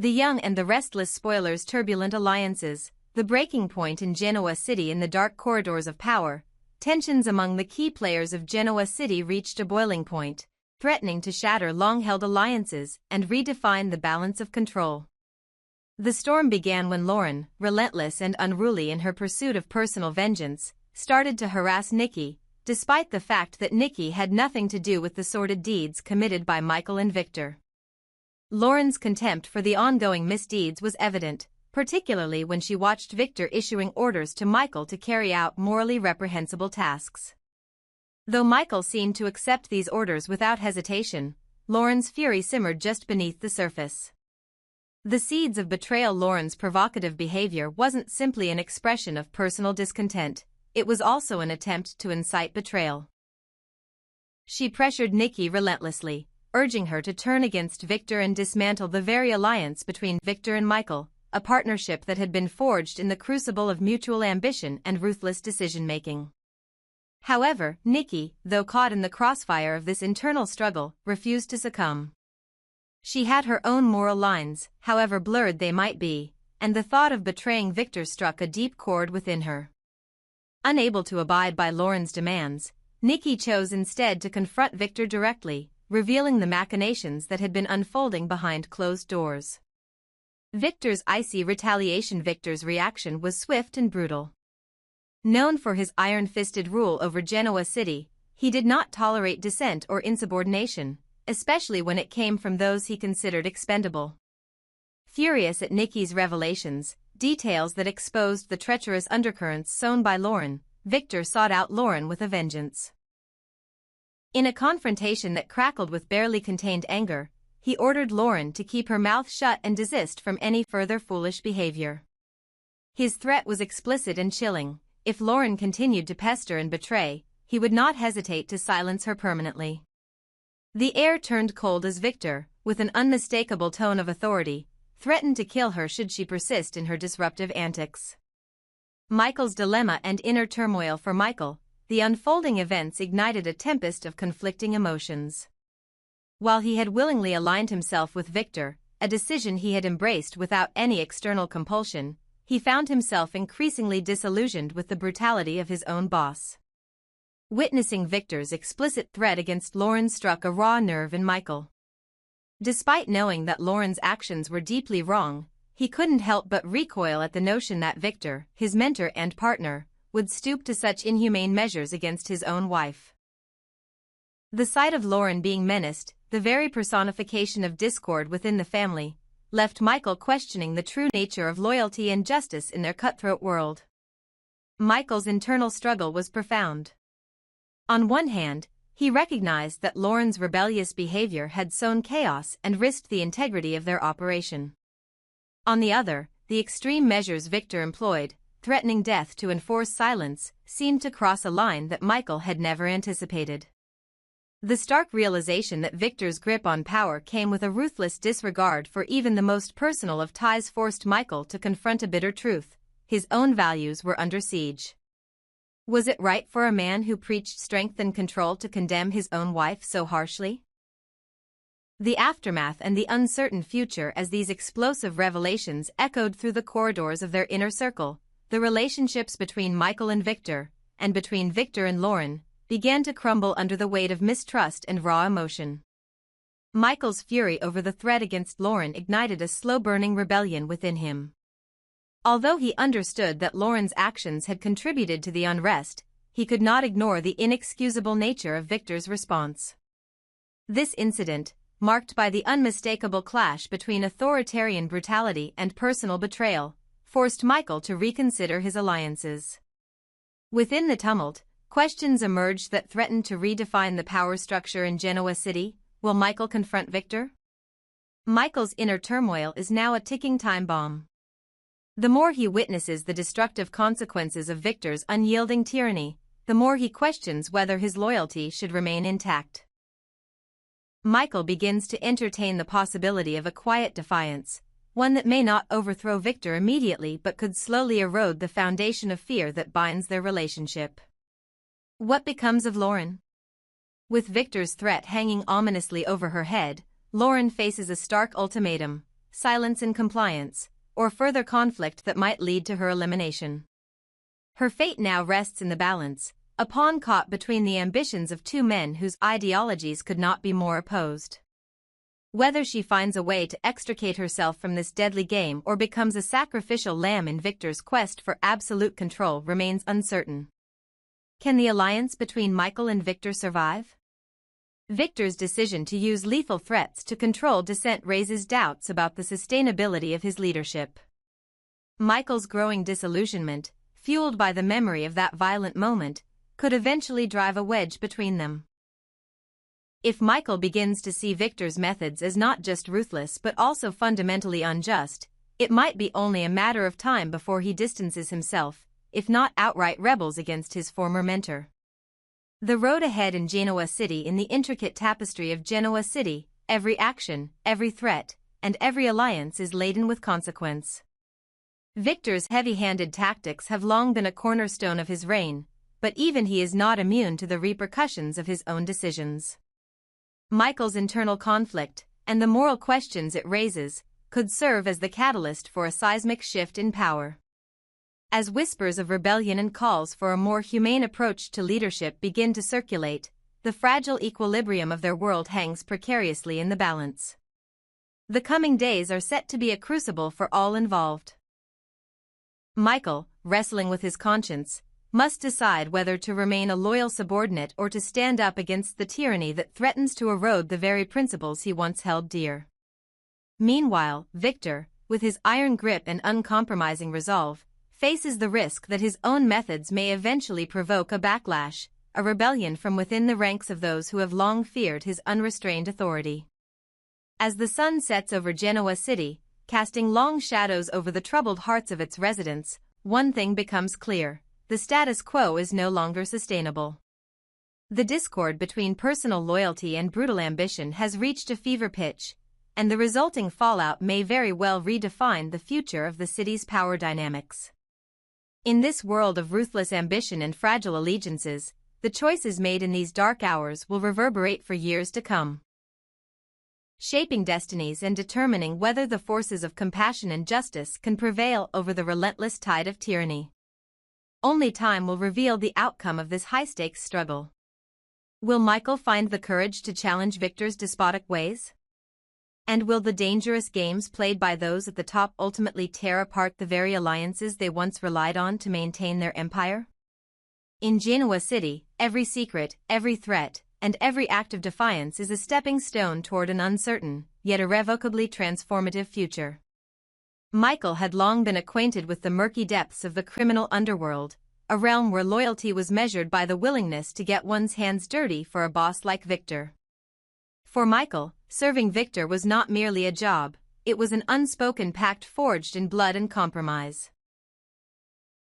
The Young and the Restless spoilers turbulent alliances, the breaking point in Genoa City in the dark corridors of power. Tensions among the key players of Genoa City reached a boiling point, threatening to shatter long-held alliances and redefine the balance of control. The storm began when Lauren, relentless and unruly in her pursuit of personal vengeance, started to harass Nikki, despite the fact that Nikki had nothing to do with the sordid deeds committed by Michael and Victor. Lauren's contempt for the ongoing misdeeds was evident, particularly when she watched Victor issuing orders to Michael to carry out morally reprehensible tasks. Though Michael seemed to accept these orders without hesitation, Lauren's fury simmered just beneath the surface. The seeds of betrayal. Lauren's provocative behavior wasn't simply an expression of personal discontent, it was also an attempt to incite betrayal. She pressured Nikki relentlessly, urging her to turn against Victor and dismantle the very alliance between Victor and Michael, a partnership that had been forged in the crucible of mutual ambition and ruthless decision-making. However, Nikki, though caught in the crossfire of this internal struggle, refused to succumb. She had her own moral lines, however blurred they might be, and the thought of betraying Victor struck a deep chord within her. Unable to abide by Lauren's demands, Nikki chose instead to confront Victor directly, revealing the machinations that had been unfolding behind closed doors. Victor's icy retaliation. Victor's reaction was swift and brutal. Known for his iron-fisted rule over Genoa City, he did not tolerate dissent or insubordination, especially when it came from those he considered expendable. Furious at Nikki's revelations, details that exposed the treacherous undercurrents sown by Lauren, Victor sought out Lauren with a vengeance. In a confrontation that crackled with barely contained anger, he ordered Lauren to keep her mouth shut and desist from any further foolish behavior. His threat was explicit and chilling: if Lauren continued to pester and betray, he would not hesitate to silence her permanently. The air turned cold as Victor, with an unmistakable tone of authority, threatened to kill her should she persist in her disruptive antics. Michael's dilemma and inner turmoil. For Michael, the unfolding events ignited a tempest of conflicting emotions. While he had willingly aligned himself with Victor, a decision he had embraced without any external compulsion, he found himself increasingly disillusioned with the brutality of his own boss. Witnessing Victor's explicit threat against Lauren struck a raw nerve in Michael. Despite knowing that Lauren's actions were deeply wrong, he couldn't help but recoil at the notion that Victor, his mentor and partner, would stoop to such inhumane measures against his own wife. The sight of Lauren being menaced, the very personification of discord within the family, left Michael questioning the true nature of loyalty and justice in their cutthroat world. Michael's internal struggle was profound. On one hand, he recognized that Lauren's rebellious behavior had sown chaos and risked the integrity of their operation. On the other, the extreme measures Victor employed, threatening death to enforce silence, seemed to cross a line that Michael had never anticipated. The stark realization that Victor's grip on power came with a ruthless disregard for even the most personal of ties forced Michael to confront a bitter truth: his own values were under siege. Was it right for a man who preached strength and control to condemn his own wife so harshly? The aftermath and the uncertain future. As these explosive revelations echoed through the corridors of their inner circle, the relationships between Michael and Victor, and between Victor and Lauren, began to crumble under the weight of mistrust and raw emotion. Michael's fury over the threat against Lauren ignited a slow-burning rebellion within him. Although he understood that Lauren's actions had contributed to the unrest, he could not ignore the inexcusable nature of Victor's response. This incident, marked by the unmistakable clash between authoritarian brutality and personal betrayal, forced Michael to reconsider his alliances. Within the tumult, questions emerged that threatened to redefine the power structure in Genoa City. Will Michael confront Victor? Michael's inner turmoil is now a ticking time bomb. The more he witnesses the destructive consequences of Victor's unyielding tyranny, the more he questions whether his loyalty should remain intact. Michael begins to entertain the possibility of a quiet defiance, one that may not overthrow Victor immediately but could slowly erode the foundation of fear that binds their relationship. What becomes of Lauren? With Victor's threat hanging ominously over her head, Lauren faces a stark ultimatum: silence and compliance, or further conflict that might lead to her elimination. Her fate now rests in the balance, a pawn caught between the ambitions of two men whose ideologies could not be more opposed. Whether she finds a way to extricate herself from this deadly game or becomes a sacrificial lamb in Victor's quest for absolute control remains uncertain. Can the alliance between Michael and Victor survive? Victor's decision to use lethal threats to control dissent raises doubts about the sustainability of his leadership. Michael's growing disillusionment, fueled by the memory of that violent moment, could eventually drive a wedge between them. If Michael begins to see Victor's methods as not just ruthless but also fundamentally unjust, it might be only a matter of time before he distances himself, if not outright rebels against his former mentor. The road ahead in Genoa City. In the intricate tapestry of Genoa City, every action, every threat, and every alliance is laden with consequence. Victor's heavy-handed tactics have long been a cornerstone of his reign, but even he is not immune to the repercussions of his own decisions. Michael's internal conflict, and the moral questions it raises, could serve as the catalyst for a seismic shift in power. As whispers of rebellion and calls for a more humane approach to leadership begin to circulate, the fragile equilibrium of their world hangs precariously in the balance. The coming days are set to be a crucible for all involved. Michael, wrestling with his conscience, must decide whether to remain a loyal subordinate or to stand up against the tyranny that threatens to erode the very principles he once held dear. Meanwhile, Victor, with his iron grip and uncompromising resolve, faces the risk that his own methods may eventually provoke a backlash, a rebellion from within the ranks of those who have long feared his unrestrained authority. As the sun sets over Genoa City, casting long shadows over the troubled hearts of its residents, one thing becomes clear: the status quo is no longer sustainable. The discord between personal loyalty and brutal ambition has reached a fever pitch, and the resulting fallout may very well redefine the future of the city's power dynamics. In this world of ruthless ambition and fragile allegiances, the choices made in these dark hours will reverberate for years to come, shaping destinies and determining whether the forces of compassion and justice can prevail over the relentless tide of tyranny. Only time will reveal the outcome of this high-stakes struggle. Will Michael find the courage to challenge Victor's despotic ways? And will the dangerous games played by those at the top ultimately tear apart the very alliances they once relied on to maintain their empire? In Genoa City, every secret, every threat, and every act of defiance is a stepping stone toward an uncertain, yet irrevocably transformative future. Michael had long been acquainted with the murky depths of the criminal underworld, a realm where loyalty was measured by the willingness to get one's hands dirty for a boss like Victor. For Michael, serving Victor was not merely a job, it was an unspoken pact forged in blood and compromise.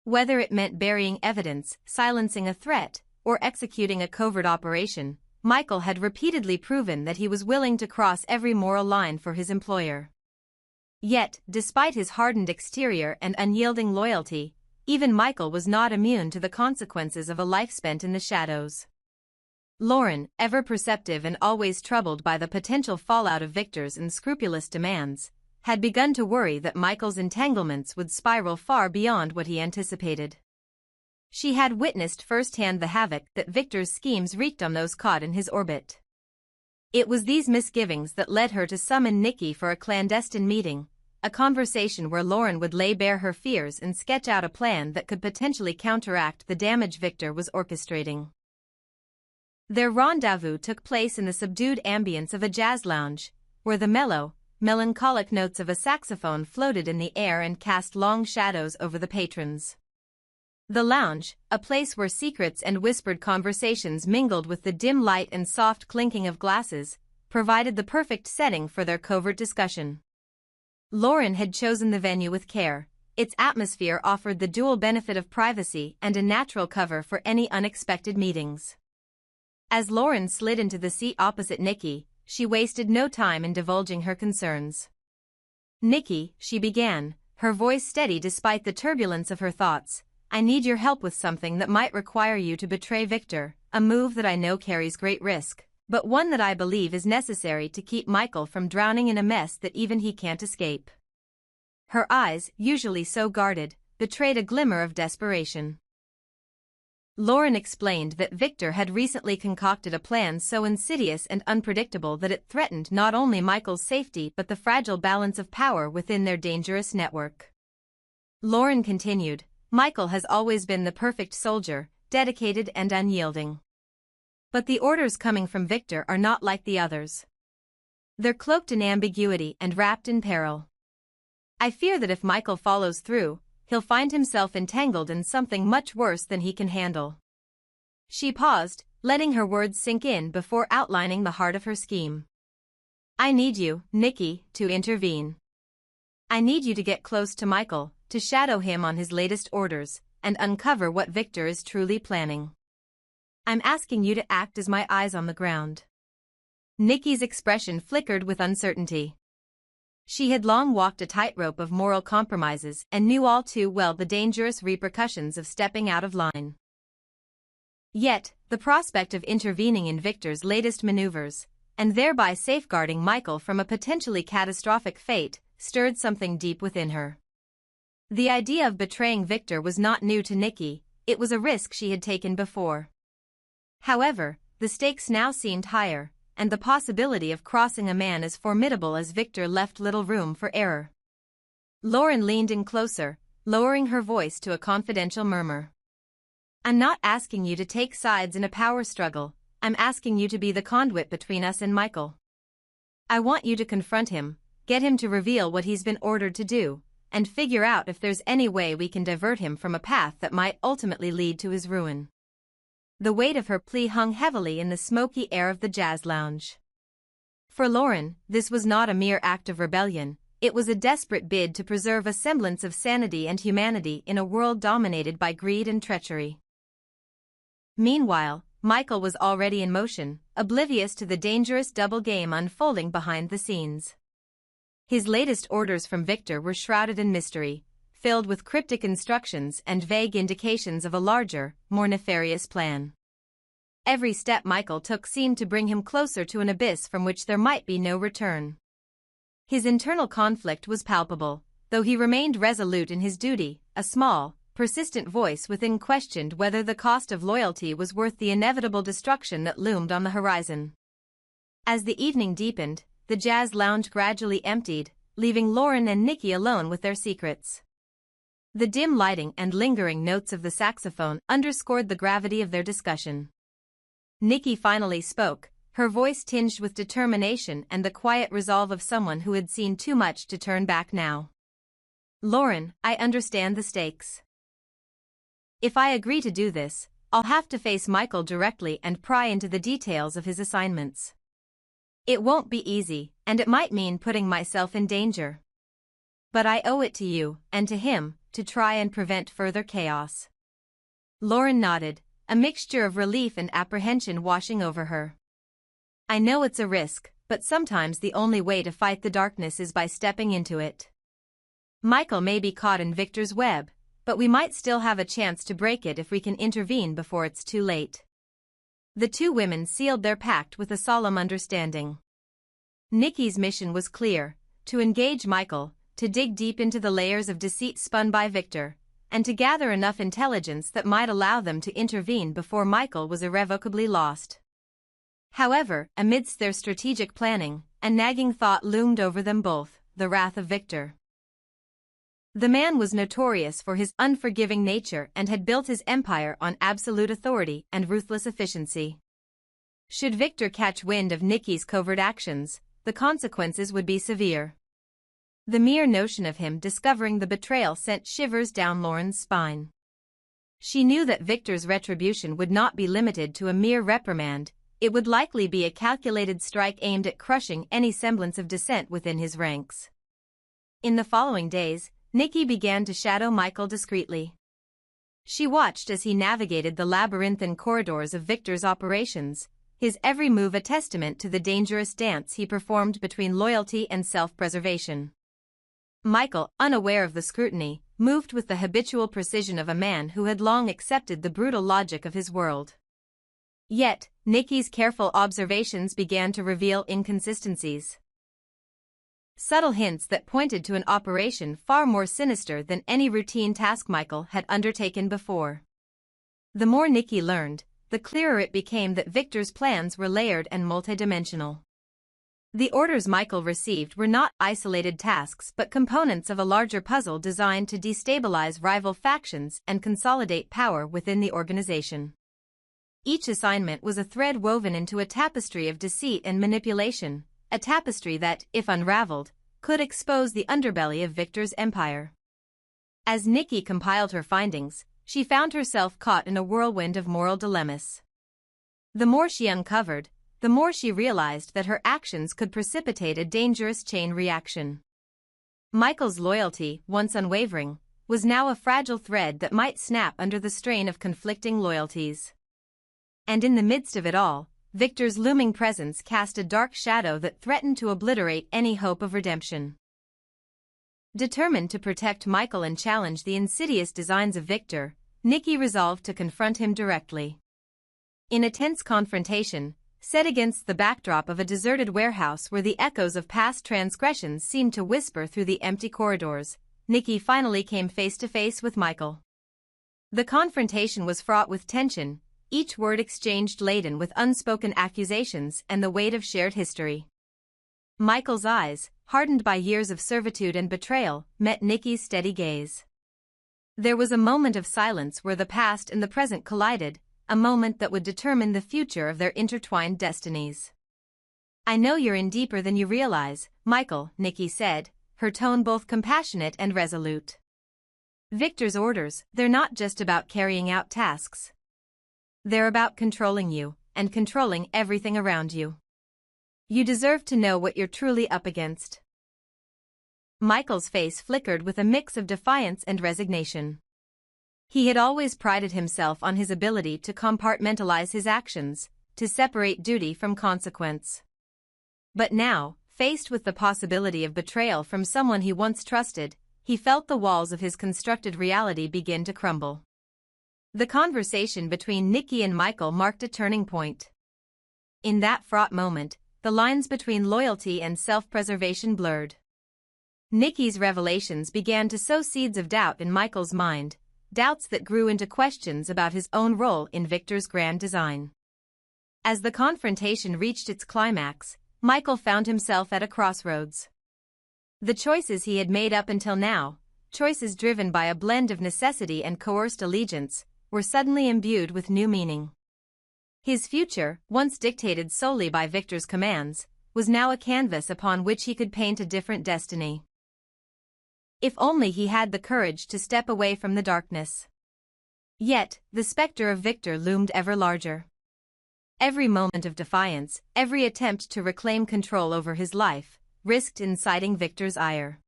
Whether it meant burying evidence, silencing a threat, or executing a covert operation, Michael had repeatedly proven that he was willing to cross every moral line for his employer. Yet, despite his hardened exterior and unyielding loyalty, even Michael was not immune to the consequences of a life spent in the shadows. Lauren, ever perceptive and always troubled by the potential fallout of Victor's unscrupulous demands, had begun to worry that Michael's entanglements would spiral far beyond what he anticipated. She had witnessed firsthand the havoc that Victor's schemes wreaked on those caught in his orbit. It was these misgivings that led her to summon Nikki for a clandestine meeting, a conversation where Lauren would lay bare her fears and sketch out a plan that could potentially counteract the damage Victor was orchestrating. Their rendezvous took place in the subdued ambience of a jazz lounge, where the mellow, melancholic notes of a saxophone floated in the air and cast long shadows over the patrons. The lounge, a place where secrets and whispered conversations mingled with the dim light and soft clinking of glasses, provided the perfect setting for their covert discussion. Lauren had chosen the venue with care. Its atmosphere offered the dual benefit of privacy and a natural cover for any unexpected meetings. As Lauren slid into the seat opposite Nikki, she wasted no time in divulging her concerns. "Nikki," she began, her voice steady despite the turbulence of her thoughts, "I need your help with something that might require you to betray Victor, a move that I know carries great risk, but one that I believe is necessary to keep Michael from drowning in a mess that even he can't escape." Her eyes, usually so guarded, betrayed a glimmer of desperation. Lauren explained that Victor had recently concocted a plan so insidious and unpredictable that it threatened not only Michael's safety but the fragile balance of power within their dangerous network. Lauren continued, "Michael has always been the perfect soldier, dedicated and unyielding. But the orders coming from Victor are not like the others. They're cloaked in ambiguity and wrapped in peril. I fear that if Michael follows through, he'll find himself entangled in something much worse than he can handle." She paused, letting her words sink in before outlining the heart of her scheme. "I need you, Nikki, to intervene. I need you to get close to Michael, to shadow him on his latest orders, and uncover what Victor is truly planning. I'm asking you to act as my eyes on the ground." Nikki's expression flickered with uncertainty. She had long walked a tightrope of moral compromises and knew all too well the dangerous repercussions of stepping out of line. Yet, the prospect of intervening in Victor's latest maneuvers, and thereby safeguarding Michael from a potentially catastrophic fate, stirred something deep within her. The idea of betraying Victor was not new to Nikki, it was a risk she had taken before. However, the stakes now seemed higher, and the possibility of crossing a man as formidable as Victor left little room for error. Lauren leaned in closer, lowering her voice to a confidential murmur. "I'm not asking you to take sides in a power struggle, I'm asking you to be the conduit between us and Michael. I want you to confront him, get him to reveal what he's been ordered to do, and figure out if there's any way we can divert him from a path that might ultimately lead to his ruin." The weight of her plea hung heavily in the smoky air of the jazz lounge. For Lauren, this was not a mere act of rebellion, it was a desperate bid to preserve a semblance of sanity and humanity in a world dominated by greed and treachery. Meanwhile, Michael was already in motion, oblivious to the dangerous double game unfolding behind the scenes. His latest orders from Victor were shrouded in mystery, filled with cryptic instructions and vague indications of a larger, more nefarious plan. Every step Michael took seemed to bring him closer to an abyss from which there might be no return. His internal conflict was palpable, though he remained resolute in his duty. A small, persistent voice within questioned whether the cost of loyalty was worth the inevitable destruction that loomed on the horizon. As the evening deepened, the jazz lounge gradually emptied, leaving Lauren and Nikki alone with their secrets. The dim lighting and lingering notes of the saxophone underscored the gravity of their discussion. Nikki finally spoke, her voice tinged with determination and the quiet resolve of someone who had seen too much to turn back now. "Lauren, I understand the stakes. If I agree to do this, I'll have to face Michael directly and pry into the details of his assignments. It won't be easy, and it might mean putting myself in danger. But I owe it to you, and to him, to try and prevent further chaos." Lauren nodded, a mixture of relief and apprehension washing over her. "I know it's a risk, but sometimes the only way to fight the darkness is by stepping into it. Michael may be caught in Victor's web, but we might still have a chance to break it if we can intervene before it's too late." The two women sealed their pact with a solemn understanding. Nikki's mission was clear: to engage Michael, to dig deep into the layers of deceit spun by Victor, and to gather enough intelligence that might allow them to intervene before Michael was irrevocably lost. However, amidst their strategic planning, a nagging thought loomed over them both: the wrath of Victor. The man was notorious for his unforgiving nature and had built his empire on absolute authority and ruthless efficiency. Should Victor catch wind of Nikki's covert actions, the consequences would be severe. The mere notion of him discovering the betrayal sent shivers down Lauren's spine. She knew that Victor's retribution would not be limited to a mere reprimand, it would likely be a calculated strike aimed at crushing any semblance of dissent within his ranks. In the following days, Nikki began to shadow Michael discreetly. She watched as he navigated the labyrinthine corridors of Victor's operations, his every move a testament to the dangerous dance he performed between loyalty and self-preservation. Michael, unaware of the scrutiny, moved with the habitual precision of a man who had long accepted the brutal logic of his world. Yet, Nikki's careful observations began to reveal inconsistencies. Subtle hints that pointed to an operation far more sinister than any routine task Michael had undertaken before. The more Nikki learned, the clearer it became that Victor's plans were layered and multidimensional. The orders Michael received were not isolated tasks but components of a larger puzzle designed to destabilize rival factions and consolidate power within the organization. Each assignment was a thread woven into a tapestry of deceit and manipulation, a tapestry that, if unraveled, could expose the underbelly of Victor's empire. As Nikki compiled her findings, she found herself caught in a whirlwind of moral dilemmas. The more she uncovered, the more she realized that her actions could precipitate a dangerous chain reaction. Michael's loyalty, once unwavering, was now a fragile thread that might snap under the strain of conflicting loyalties. And in the midst of it all, Victor's looming presence cast a dark shadow that threatened to obliterate any hope of redemption. Determined to protect Michael and challenge the insidious designs of Victor, Nikki resolved to confront him directly. In a tense confrontation, set against the backdrop of a deserted warehouse where the echoes of past transgressions seemed to whisper through the empty corridors, Nikki finally came face to face with Michael. The confrontation was fraught with tension, each word exchanged laden with unspoken accusations and the weight of shared history. Michael's eyes, hardened by years of servitude and betrayal, met Nikki's steady gaze. There was a moment of silence where the past and the present collided, a moment that would determine the future of their intertwined destinies. "I know you're in deeper than you realize, Michael," Nikki said, her tone both compassionate and resolute. "Victor's orders, they're not just about carrying out tasks. They're about controlling you, and controlling everything around you. You deserve to know what you're truly up against." Michael's face flickered with a mix of defiance and resignation. He had always prided himself on his ability to compartmentalize his actions, to separate duty from consequence. But now, faced with the possibility of betrayal from someone he once trusted, he felt the walls of his constructed reality begin to crumble. The conversation between Nikki and Michael marked a turning point. In that fraught moment, the lines between loyalty and self-preservation blurred. Nikki's revelations began to sow seeds of doubt in Michael's mind, doubts that grew into questions about his own role in Victor's grand design. As the confrontation reached its climax, Michael found himself at a crossroads. The choices he had made up until now, choices driven by a blend of necessity and coerced allegiance, were suddenly imbued with new meaning. His future, once dictated solely by Victor's commands, was now a canvas upon which he could paint a different destiny. If only he had the courage to step away from the darkness. Yet, the specter of Victor loomed ever larger. Every moment of defiance, every attempt to reclaim control over his life, risked inciting Victor's ire.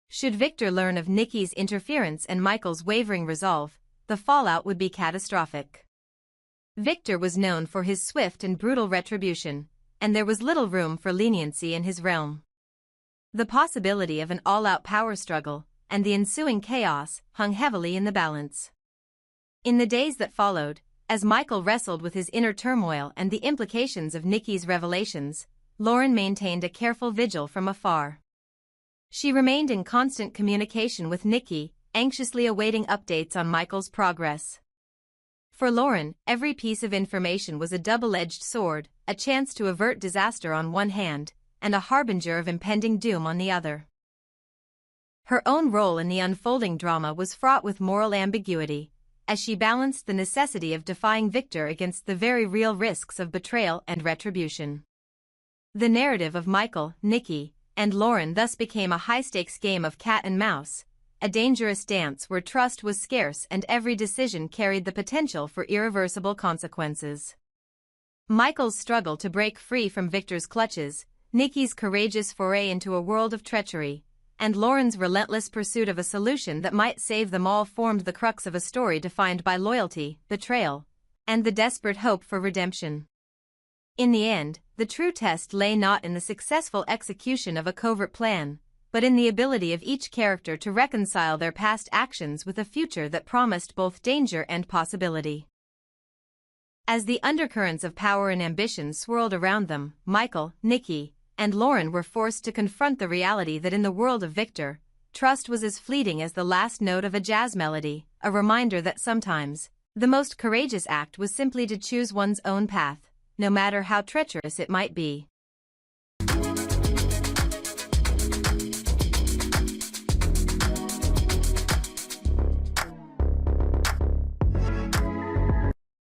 Should Victor learn of Nikki's interference and Michael's wavering resolve, the fallout would be catastrophic. Victor was known for his swift and brutal retribution, and there was little room for leniency in his realm. The possibility of an all-out power struggle, and the ensuing chaos, hung heavily in the balance. In the days that followed, as Michael wrestled with his inner turmoil and the implications of Nikki's revelations, Lauren maintained a careful vigil from afar. She remained in constant communication with Nikki, anxiously awaiting updates on Michael's progress. For Lauren, every piece of information was a double-edged sword, a chance to avert disaster on one hand, and a harbinger of impending doom on the other. Her own role in the unfolding drama was fraught with moral ambiguity, as she balanced the necessity of defying Victor against the very real risks of betrayal and retribution. The narrative of Michael, Nikki, and Lauren thus became a high-stakes game of cat and mouse, a dangerous dance where trust was scarce and every decision carried the potential for irreversible consequences. Michael's struggle to break free from Victor's clutches, Nikki's courageous foray into a world of treachery, and Lauren's relentless pursuit of a solution that might save them all formed the crux of a story defined by loyalty, betrayal, and the desperate hope for redemption. In the end, the true test lay not in the successful execution of a covert plan, but in the ability of each character to reconcile their past actions with a future that promised both danger and possibility. As the undercurrents of power and ambition swirled around them, Michael, Nikki, and Lauren were forced to confront the reality that in the world of Victor, trust was as fleeting as the last note of a jazz melody, a reminder that sometimes, the most courageous act was simply to choose one's own path, no matter how treacherous it might be.